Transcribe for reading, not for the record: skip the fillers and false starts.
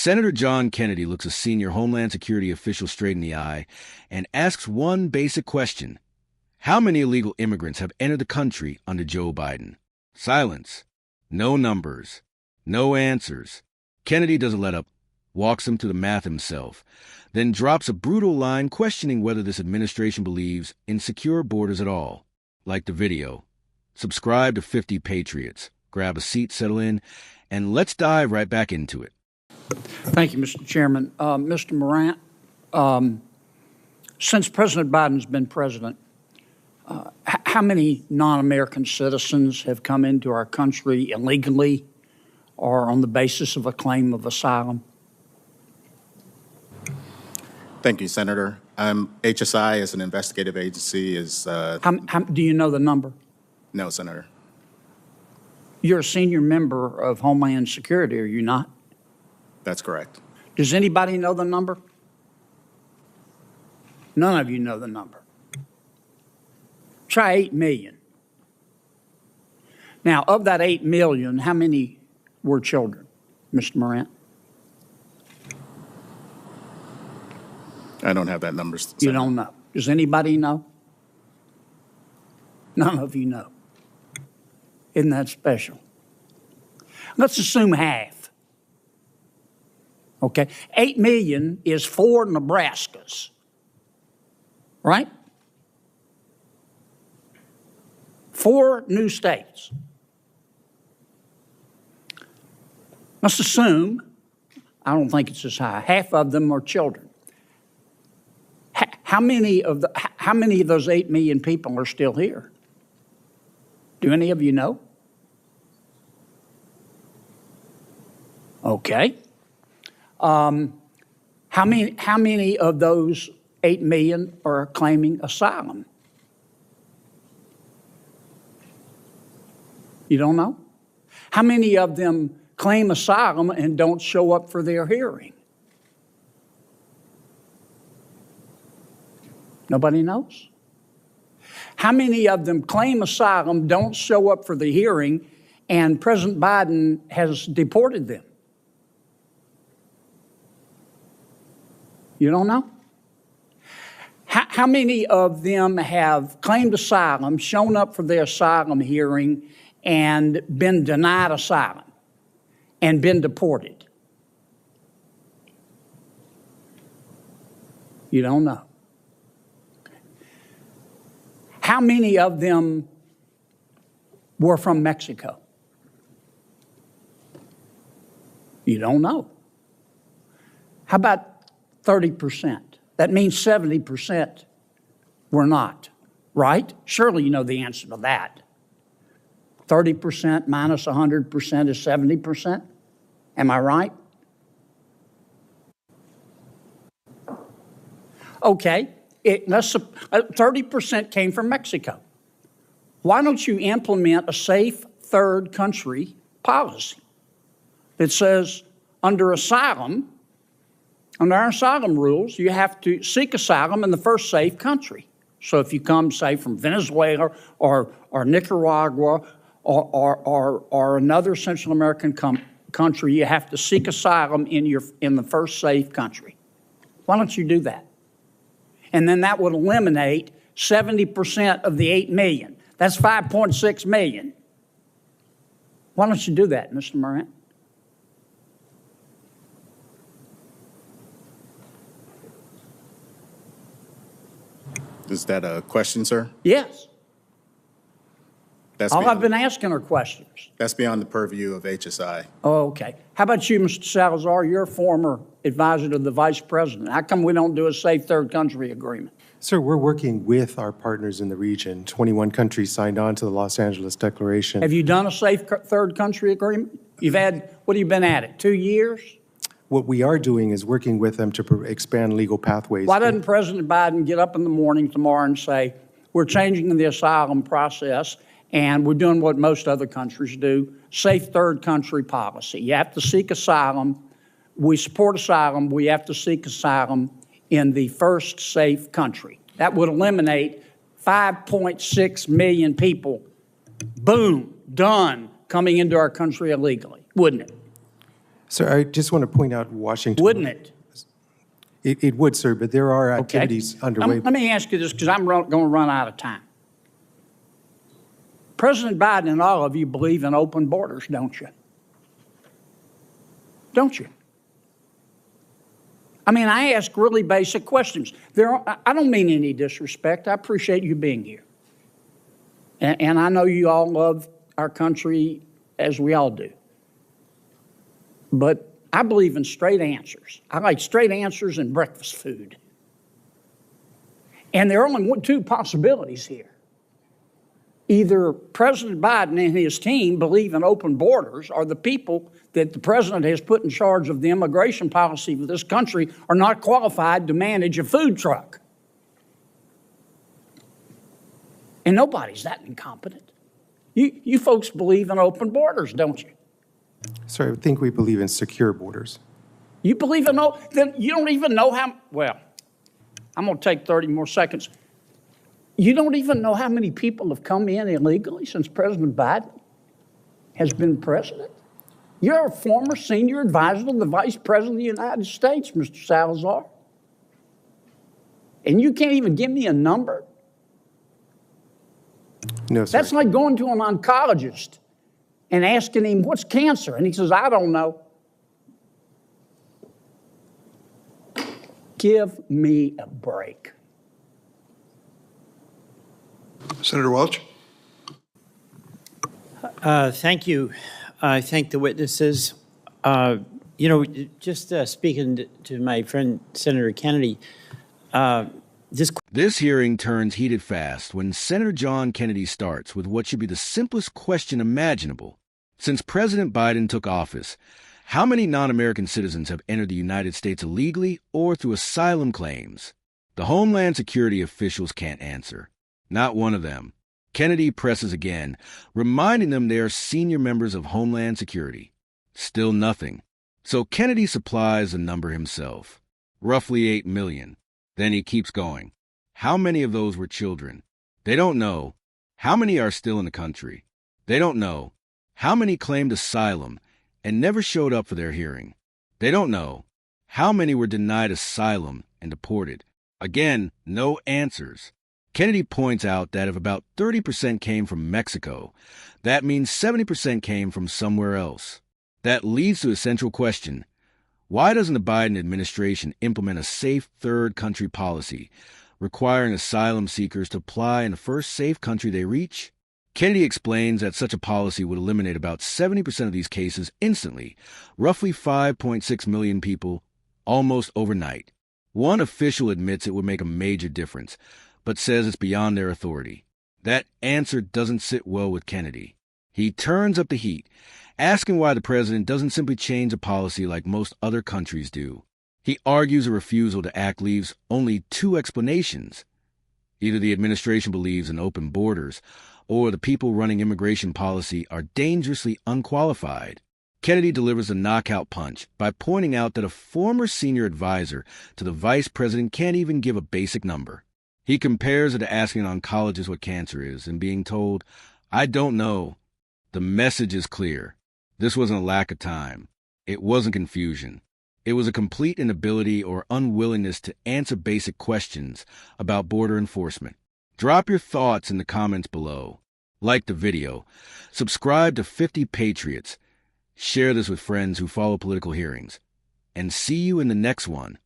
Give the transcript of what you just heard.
Senator John Kennedy looks a senior Homeland Security official straight in the eye and asks one basic question. How many illegal immigrants have entered the country under Joe Biden? Silence. No numbers. No answers. Kennedy doesn't let up, walks him through the math himself, then drops a brutal line questioning whether this administration believes in secure borders at all. Like the video. Subscribe to 50 Patriots. Grab a seat, settle in, and let's dive right back into it. Thank you, Mr. Chairman. Mr. Morant, since President Biden's been president, how many non-American citizens have come into our country illegally or on the basis of a claim of asylum? Thank you, Senator. HSI, as an investigative agency, is... Do you know the number? No, Senator. You're a senior member of Homeland Security, are you not? That's correct. Does anybody know the number? None of you know the number. Try 8 million. Now, of that 8 million, how many were children, Mr. Morant? I don't have that number, Senator. You don't know. Does anybody know? None of you know. Isn't that special? Let's assume half. Okay, 8 million is 4 Nebraskas, right? 4 new states. Let's assume, I don't think it's as high, half of them are children. How many of those 8 million people are still here? Do any of you know? Okay. How many of those 8 million are claiming asylum? You don't know? How many of them claim asylum and don't show up for their hearing? Nobody knows? How many of them claim asylum, don't show up for the hearing, and President Biden has deported them? You don't know? How many of them have claimed asylum, shown up for their asylum hearing, and been denied asylum and been deported? You don't know. How many of them were from Mexico? You don't know. How about 30%? That means 70% were not, right? Surely you know the answer to that. 30% minus 100% is 70%. Am I right? Okay. 30% came from Mexico. Why don't you implement a safe third country policy that says under our asylum rules, you have to seek asylum in the first safe country. So if you come, say, from Venezuela or Nicaragua or another Central American country, you have to seek asylum in the first safe country. Why don't you do that? And then that would eliminate 70% of the 8 million. That's 5.6 million. Why don't you do that, Mr. Morant? Is that a question, sir? Yes. I've been asking her questions. That's beyond the purview of HSI. Oh, okay. How about you, Mr. Salazar? You're a former advisor to the vice president. How come we don't do a safe third country agreement? Sir, we're working with our partners in the region. 21 countries signed on to the Los Angeles Declaration. Have you done a safe third country agreement? You've had, what have you been at it, 2 years? What we are doing is working with them to expand legal pathways. Why doesn't President Biden get up in the morning tomorrow and say, we're changing the asylum process and we're doing what most other countries do, safe third country policy. You have to seek asylum. We support asylum. We have to seek asylum in the first safe country. That would eliminate 5.6 million people, boom, done, coming into our country illegally, wouldn't it? Sir, I just want to point out Washington. Wouldn't it? It would, sir, but there are Okay. activities underway. Let me ask you this, because I'm going to run out of time. President Biden and all of you believe in open borders, don't you? Don't you? I mean, I ask really basic questions. I don't mean any disrespect. I appreciate you being here. And I know you all love our country as we all do. But I believe in straight answers. I like straight answers and breakfast food. And there are only two possibilities here. Either President Biden and his team believe in open borders, or the people that the president has put in charge of the immigration policy of this country are not qualified to manage a food truck. And nobody's that incompetent. You folks believe in open borders, don't you? Sir, I think we believe in secure borders. You believe in then you don't even know how, well, I'm going to take 30 more seconds. You don't even know how many people have come in illegally since President Biden has been president. You're a former senior advisor to the Vice President of the United States, Mr. Salazar. And you can't even give me a number? No, sir. That's like going to an oncologist and asking him, what's cancer? And he says, I don't know. Give me a break. Senator Welch. Thank you. I thank the witnesses. Just speaking to my friend Senator Kennedy, This hearing turns heated fast when Senator John Kennedy starts with what should be the simplest question imaginable. Since President Biden took office, how many non-American citizens have entered the United States illegally or through asylum claims? The Homeland Security officials can't answer. Not one of them. Kennedy presses again, reminding them they are senior members of Homeland Security. Still nothing. So Kennedy supplies a number himself. Roughly 8 million. Then he keeps going. How many of those were children? They don't know. How many are still in the country? They don't know. How many claimed asylum and never showed up for their hearing? They don't know. How many were denied asylum and deported? Again, no answers. Kennedy points out that if about 30% came from Mexico, that means 70% came from somewhere else. That leads to a central question. Why doesn't the Biden administration implement a safe third country policy, requiring asylum seekers to apply in the first safe country they reach? Kennedy explains that such a policy would eliminate about 70% of these cases instantly, roughly 5.6 million people, almost overnight. One official admits it would make a major difference, but says it's beyond their authority. That answer doesn't sit well with Kennedy. He turns up the heat, asking why the president doesn't simply change a policy like most other countries do. He argues a refusal to act leaves only two explanations. Either the administration believes in open borders, or the people running immigration policy are dangerously unqualified. Kennedy delivers a knockout punch by pointing out that a former senior advisor to the vice president can't even give a basic number. He compares it to asking an oncologist what cancer is and being told, I don't know. The message is clear. This wasn't a lack of time. It wasn't confusion. It was a complete inability or unwillingness to answer basic questions about border enforcement. Drop your thoughts in the comments below. Like the video. Subscribe to 50 Patriots. Share this with friends who follow political hearings. And see you in the next one.